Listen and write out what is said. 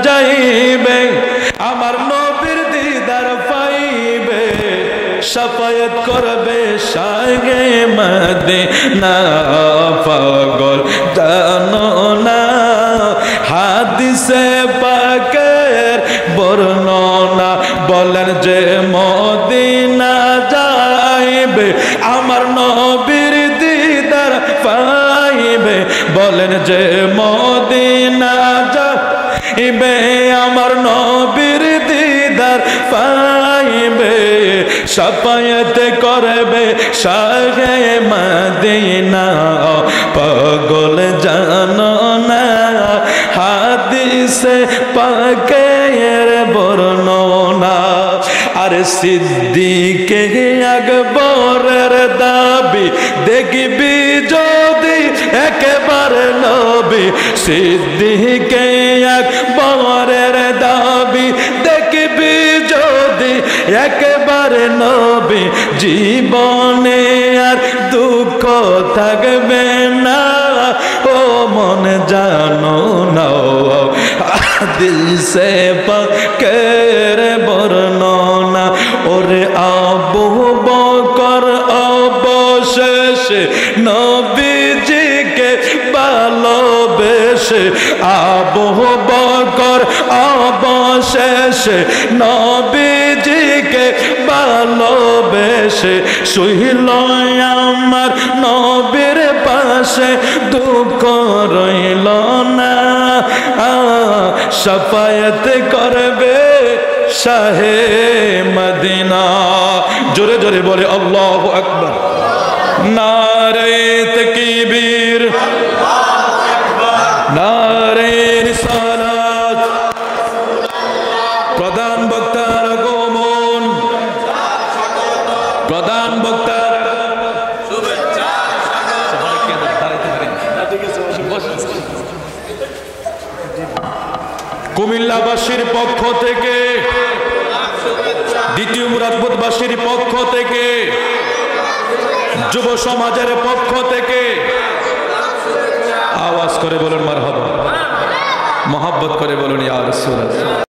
যাইবে আমার নবীর দিদার পাইবে শাফায়াত করবে শাহে মদিনা পাগল জানো না হাদিসে পাকের বর্ণনা বলেন যে মদিনা যাইবে আমার নবীর দিদার পাইবে বলেন যে মদিনা যাইবে আমার নবীর দিদার পাইবে শাফায়াত করবে শাহে মদিনা পাগল জানো না হাদিসে পাকের বর্ণনা আর সিদ্দিকে আকবরের দাবি দেখবি যদি একেবারে নবী সিদ্দিকে আকবরের দাবি দেখবি যদি একেবারে নবী জীবনে আর দুঃখ থাকবে না ও মন জানো না হাদিসে পাকের বর্ণনা ওরে আবু বকর অবশেষে নবীজিকে ভালোবেসে আবু বকর অবশেষে নবীজিকে ভালোবেসে শুইল আমার নবীর পাশে দুঃখ রইল না শাফায়াত করবে শাহে মদিনা জোরে জোরে বলে আল্লাহু আকবার নারে তাকবীর নারে রিসালাত প্রধান বক্তার আগমন প্রধান বক্তার শুভেচ্ছা কুমিল্লাবাসীর পক্ষ থেকে দ্বিতীয় মুরাদপুরবাসীর পক্ষ থেকে যুব সমাজের পক্ষ থেকে আওয়াজ করে বলুন মারহাবা, মহব্বত করে বলুন ইয়া রাসূলুল্লাহ।